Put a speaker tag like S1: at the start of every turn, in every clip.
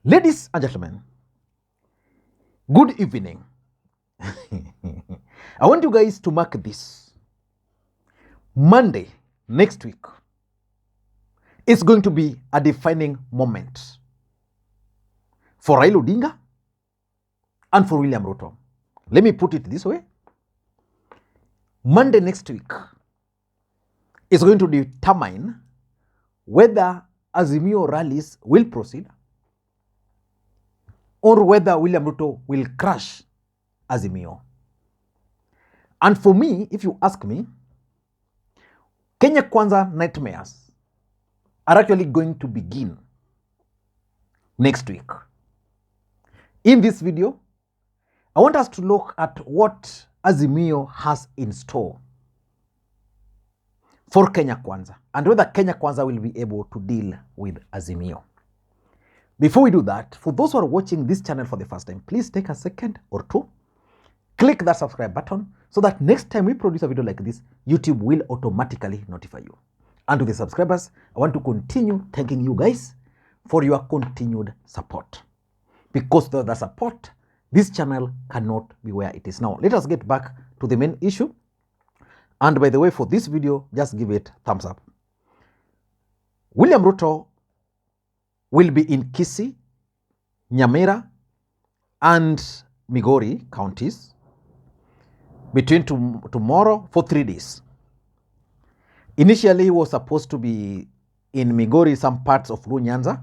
S1: Ladies and gentlemen, good evening. I want you guys to mark this. Monday next week is going to be a defining moment for Raila Odinga and for William Ruto. Let me put it this way. Monday next week is going to determine whether Azimio rallies will proceed or whether William Ruto will crush Azimio. And for me, if you ask me, Kenya Kwanza nightmares are actually going to begin next week. In this video, I want us to look at what Azimio has in store for Kenya Kwanza and whether Kenya Kwanza will be able to deal with Azimio. Before we do that, for those who are watching this channel for the first time, please take a second or two, click that subscribe button so that next time we produce a video like this, YouTube will automatically notify you. And to the subscribers, I want to continue thanking you guys for your continued support. Because without the support, this channel cannot be where it is now. Let us get back to the main issue. And by the way, for this video, just give it thumbs up. William Ruto will be in Kisii, Nyamira, and Migori counties between tomorrow for 3 days. Initially, he was supposed to be in Migori, some parts of Nyanza,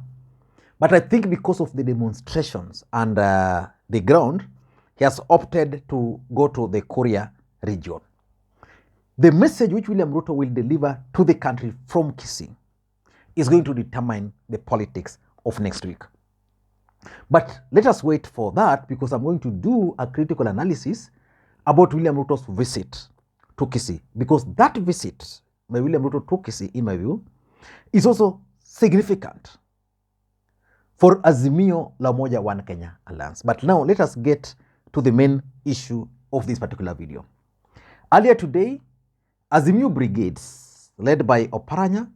S1: but I think because of the demonstrations and the ground, he has opted to go to the Korea region. The message which William Ruto will deliver to the country from Kisii is going to determine the politics of next week. But let us wait for that, because I'm going to do a critical analysis about William Ruto's visit to Kisii, because that visit by William Ruto to Kisii, in my view, is also significant for Azimio La Umoja One Kenya Alliance. But now let us get to the main issue of this particular video. Earlier today, Azimio brigades led by Oparanya,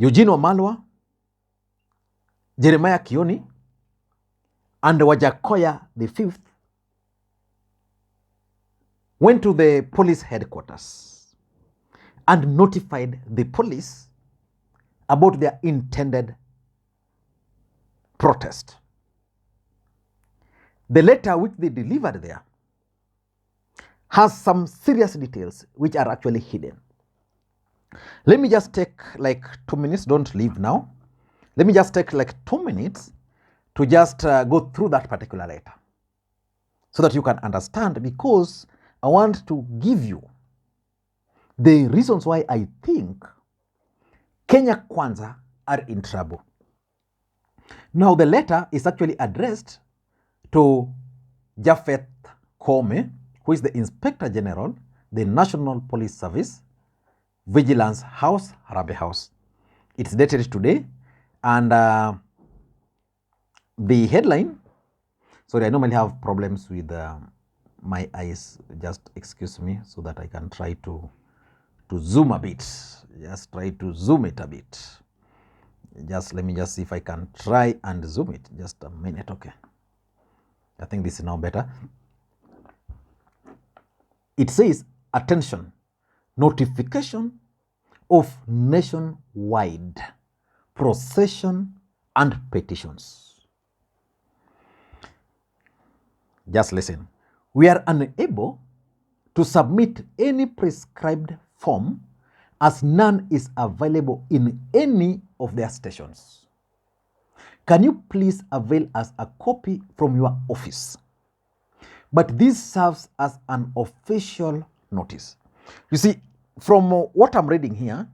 S1: Eugene Wamalwa, Jeremiah Kioni, and Wajakoya the Fifth went to the police headquarters and notified the police about their intended protest. The letter which they delivered there has some serious details which are actually hidden. Let me just take like 2 minutes, don't leave now. Let me just take like 2 minutes to just go through that particular letter so that you can understand, because I want to give you the reasons why I think Kenya Kwanza are in trouble. Now, the letter is actually addressed to Japhet Koome, who is the Inspector General, the National Police Service, Vigilance House, Harambee House. It's dated today, and the headline, sorry, I normally have problems with my eyes, just excuse me so that I can try to zoom a bit, just try to zoom it a bit. Just let me just see if I can try and zoom it, just a minute, okay. I think this is now better. It says, attention, notification of nationwide procession and petitions. Just listen. We are unable to submit any prescribed form as none is available in any of their stations. Can you please avail us a copy from your office? But this serves as an official notice. You see, from what I'm reading here,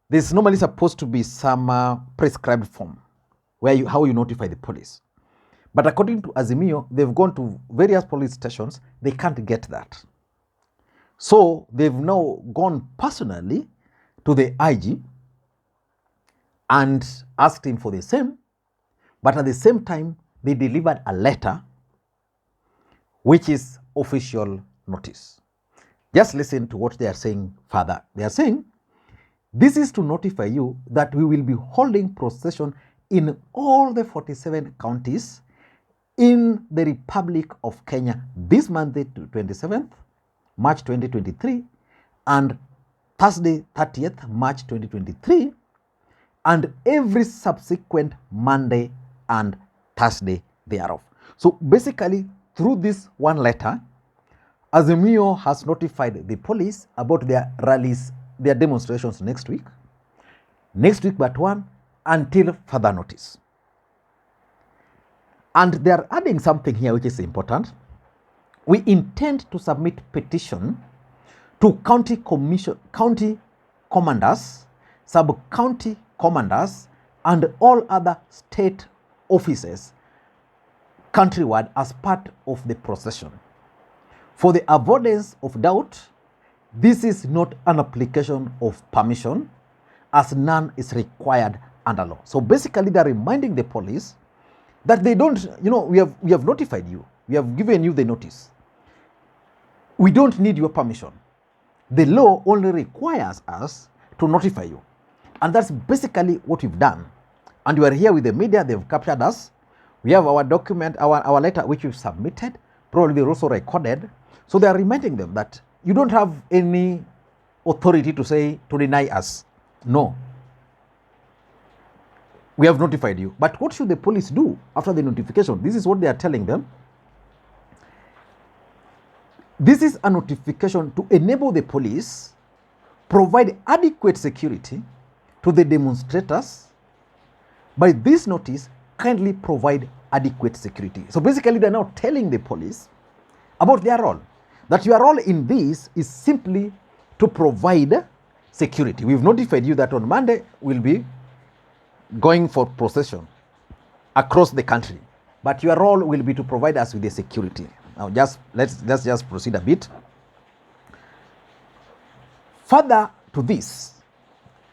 S1: there's normally supposed to be some prescribed form where how you notify the police. But according to Azimio, they've gone to various police stations. They can't get that. So they've now gone personally to the IG and asked him for the same. But at the same time, they delivered a letter which is official notice. Just listen to what they are saying further. They are saying, This is to notify you that we will be holding procession in all the 47 counties in the Republic of Kenya this Monday, 27th March 2023, and Thursday, 30th March 2023, and every subsequent Monday and Thursday thereof. So basically, through this one letter, Azimio has notified the police about their rallies, their demonstrations next week but one, until further notice. And they are adding something here which is important. We intend to submit petition to county commanders, sub-county commanders, and all other state offices countrywide as part of the procession. For the avoidance of doubt, this is not an application of permission, as none is required under law. So basically, they are reminding the police that they don't, we have notified you. We have given you the notice. We don't need your permission. The law only requires us to notify you. And that's basically what we've done. And we are here with the media. They've captured us. We have our document, our letter, which we've submitted. Probably they're also recorded. So they are reminding them that you don't have any authority to deny us. No. We have notified you. But what should the police do after the notification? This is what they are telling them. This is a notification to enable the police provide adequate security to the demonstrators. By this notice, kindly provide adequate security. So basically, they're now telling the police about their role. That your role in this is simply to provide security. We've notified you that on Monday we'll be going for procession across the country, but your role will be to provide us with the security. Now let's just proceed a bit. Further to this,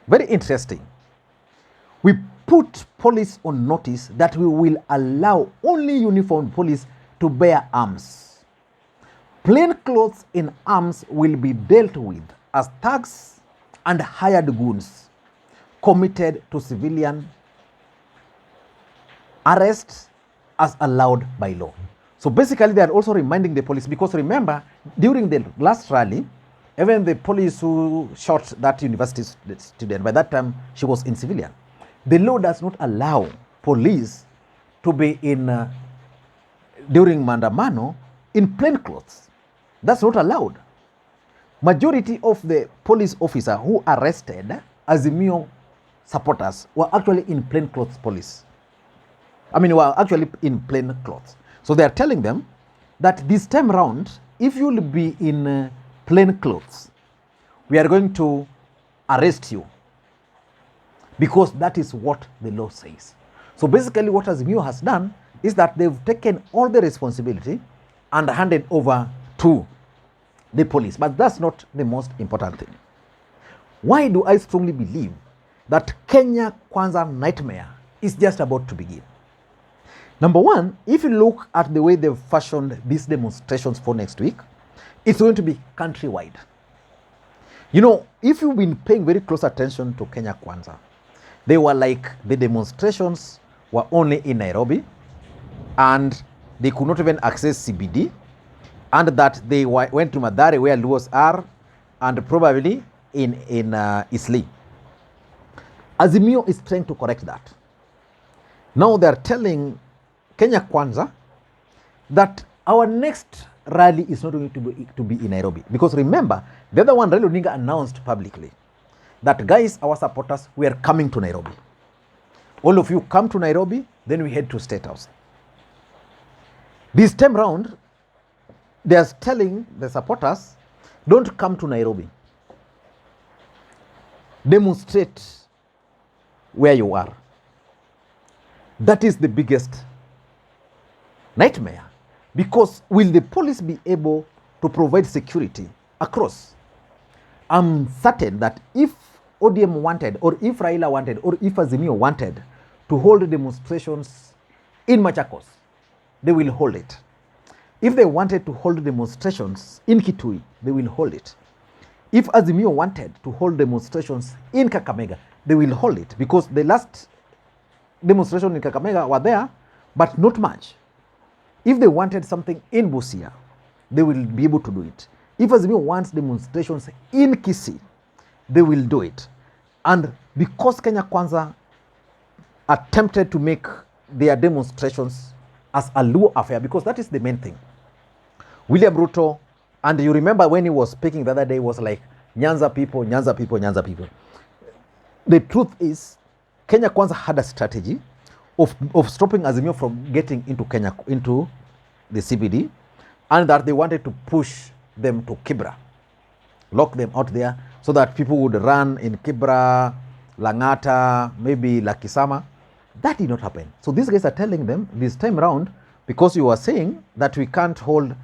S1: very interesting, we put police on notice that we will allow only uniformed police to bear arms. Plain clothes in arms will be dealt with as thugs and hired goons committed to civilian arrest as allowed by law. So basically, they are also reminding the police, because remember, during the last rally, even the police who shot that university student, by that time she was in civilian. The law does not allow police to be in, during Mandamano, in plain clothes. That's not allowed. Majority of the police officer who arrested Azimio supporters were actually in plain clothes police. Were actually in plain clothes. So they are telling them that this time around, if you'll be in plain clothes, we are going to arrest you, because that is what the law says. So basically, what Azimio has done is that they've taken all the responsibility and handed over to the police. But that's not the most important thing. Why do I strongly believe that Kenya Kwanza nightmare is just about to begin? Number one, if you look at the way they've fashioned these demonstrations for next week, it's going to be countrywide. If you've been paying very close attention to Kenya Kwanza, they were like the demonstrations were only in Nairobi, and they could not even access CBD, and that they went to Mathare where Luos are, and probably in Eastleigh. Azimio is trying to correct that. Now they're telling Kenya Kwanza that our next rally is not going to be in Nairobi. Because remember, the other one, Raila Odinga, announced publicly that, guys, our supporters, we are coming to Nairobi. All of you come to Nairobi, then we head to State House. This time round, they are telling the supporters, don't come to Nairobi. Demonstrate where you are. That is the biggest nightmare. Because will the police be able to provide security across? I'm certain that if ODM wanted, or if Raila wanted, or if Azimio wanted to hold demonstrations in Machakos, they will hold it. If they wanted to hold demonstrations in Kitui, they will hold it. If Azimio wanted to hold demonstrations in Kakamega, they will hold it, because the last demonstration in Kakamega were there, but not much. If they wanted something in Busia, they will be able to do it. If Azimio wants demonstrations in Kisii, they will do it. And because Kenya Kwanza attempted to make their demonstrations as a Luo affair, because that is the main thing. William Ruto, and you remember when he was speaking the other day, was like, Nyanza people, Nyanza people, Nyanza people. The truth is, Kenya Kwanza had a strategy of stopping Azimio from getting into the CBD, and that they wanted to push them to Kibra, lock them out there, so that people would run in Kibra, Langata, maybe Lakisama. That did not happen. So these guys are telling them this time around, because you are saying that we can't hold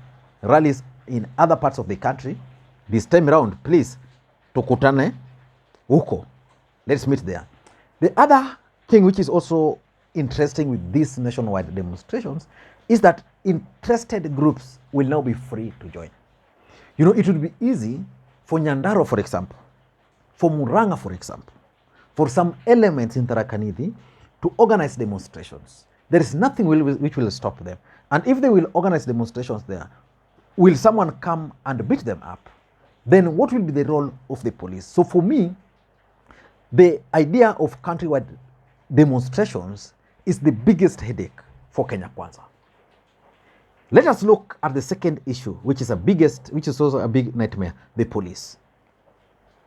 S1: rallies in other parts of the country, this time around, please, tukutane huko. Let's meet there. The other thing which is also interesting with these nationwide demonstrations is that interested groups will now be free to join. You know, it would be easy for Nyandaro, for example, for Muranga, for example, for some elements in Tharaka-Nithi to organize demonstrations. There is nothing which will stop them. And if they will organize demonstrations there, will someone come and beat them up? Then what will be the role of the police? So for me, the idea of countrywide demonstrations is the biggest headache for Kenya Kwanza. Let us look at the second issue, which is also a big nightmare, the police.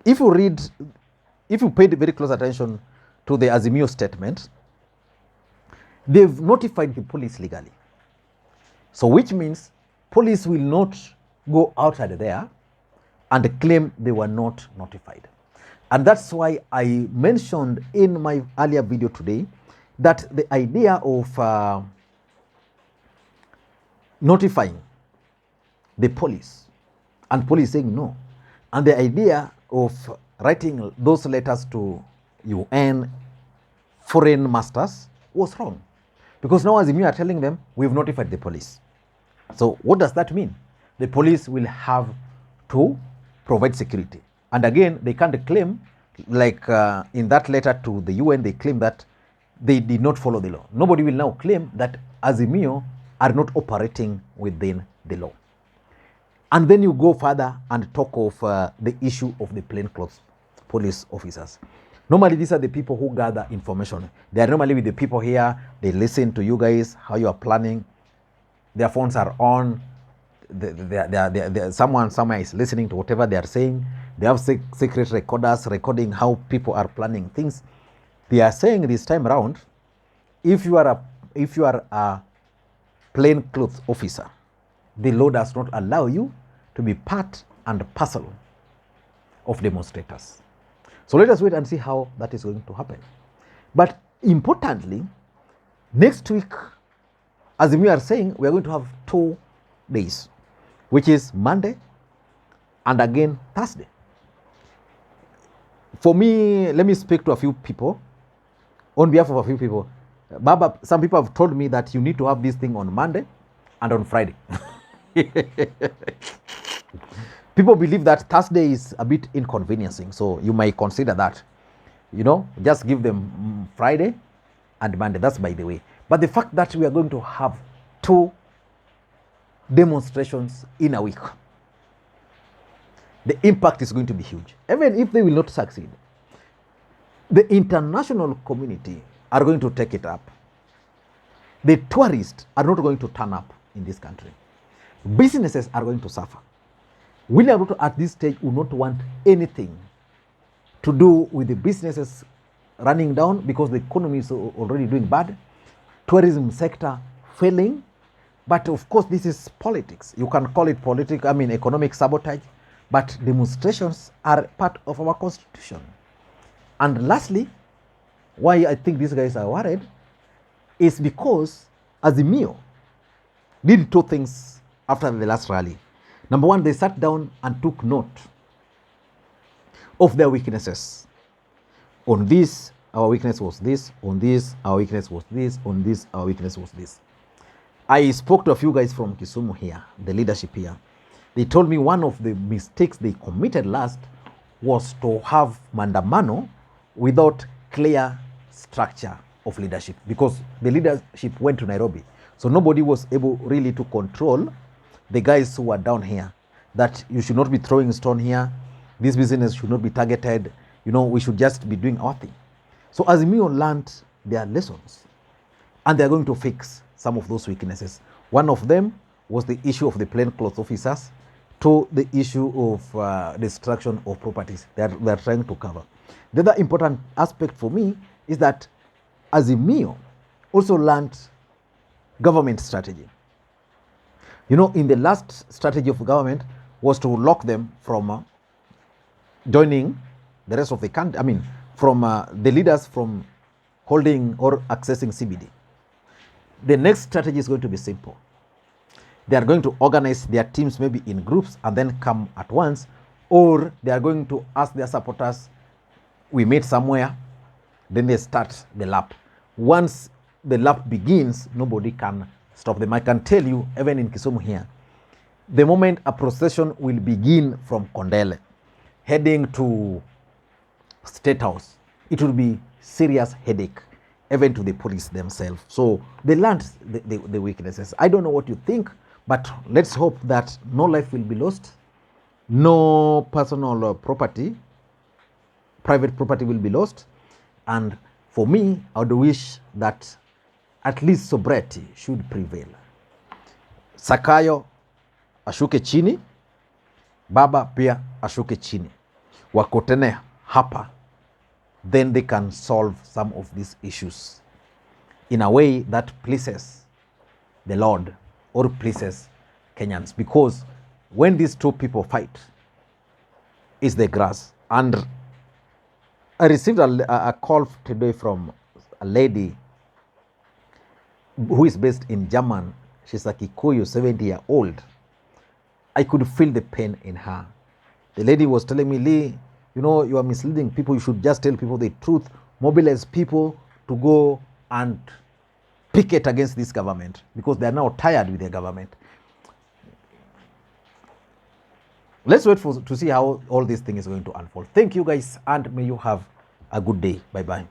S1: If you paid very close attention to the Azimio statement, they've notified the police legally. So which means police will not go outside there and claim they were not notified. And that's why I mentioned in my earlier video today that the idea of notifying the police and police saying no, and the idea of writing those letters to UN foreign masters was wrong. Because now Azimio are telling them, we've notified the police. So what does that mean? The police will have to provide security. And again, they can't claim, like in that letter to the UN, they claim that they did not follow the law. Nobody will now claim that Azimio are not operating within the law. And then you go further and talk of the issue of the plainclothes police officers. Normally, these are the people who gather information. They are normally with the people here. They listen to you guys, how you are planning. Their phones are on. Someone somewhere is listening to whatever they are saying. They have secret recorders recording how people are planning things. They are saying this time around, if you are a plainclothes officer, the law does not allow you to be part and parcel of demonstrators. So let us wait and see how that is going to happen. But importantly, next week, as we are saying, we are going to have 2 days, which is Monday and again Thursday. For me, let me speak to a few people. On behalf of a few people, Baba, some people have told me that you need to have this thing on Monday and on Friday. People believe that Thursday is a bit inconveniencing, so you might consider that. You know, just give them Friday and Monday. That's by the way. But the fact that we are going to have 2 demonstrations in a week, the impact is going to be huge. Even if they will not succeed, the international community are going to take it up. The tourists are not going to turn up in this country. Businesses are going to suffer. William Ruto at this stage will not want anything to do with the businesses running down because the economy is already doing bad. Tourism sector failing. But of course, this is politics. You can call it economic sabotage. But demonstrations are part of our constitution. And lastly, why I think these guys are worried is because Azimio did 2 things after the last rally. Number one, they sat down and took note of their weaknesses. On this, our weakness was this. On this, our weakness was this. On this, our weakness was this. I spoke to a few guys from Kisumu here, the leadership here, They told me one of the mistakes they committed last was to have mandamano without clear structure of leadership, because the leadership went to Nairobi. So nobody was able really to control the guys who were down here, that you should not be throwing stone here, this business should not be targeted, we should just be doing our thing. So Azimio learned their lessons, and they're going to fix some of those weaknesses. One of them was the issue of the plainclothes officers, to the issue of destruction of properties they're trying to cover. The other important aspect for me is that Azimio also learned government strategy. In the last strategy of government was to lock them from joining the rest of the country, from the leaders from holding or accessing CBD. The next strategy is going to be simple. They are going to organize their teams maybe in groups and then come at once, or they are going to ask their supporters, we meet somewhere, then they start the lap. Once the lap begins, nobody can stop them. I can tell you, even in Kisumu here, the moment a procession will begin from Kondele, heading to State House, it will be serious headache, even to the police themselves. So they learned the weaknesses. I don't know what you think, but let's hope that no life will be lost, no personal property, private property will be lost. And for me, I would wish that at least sobriety should prevail. Sakayo ashuke chini, Baba pia ashuke chini, wakotene hapa, then they can solve some of these issues in a way that pleases the Lord or pleases Kenyans. Because when these two people fight, it's the grass. And I received a call today from a lady who is based in German. She's a Kikuyu, 70-year-old. I could feel the pain in her. The lady was telling me, Lee, you are misleading people. You should just tell people the truth, mobilize people to go and picket against this government, because they are now tired with their government. Let's wait to see how all this thing is going to unfold. Thank you guys, and may you have a good day. Bye-bye.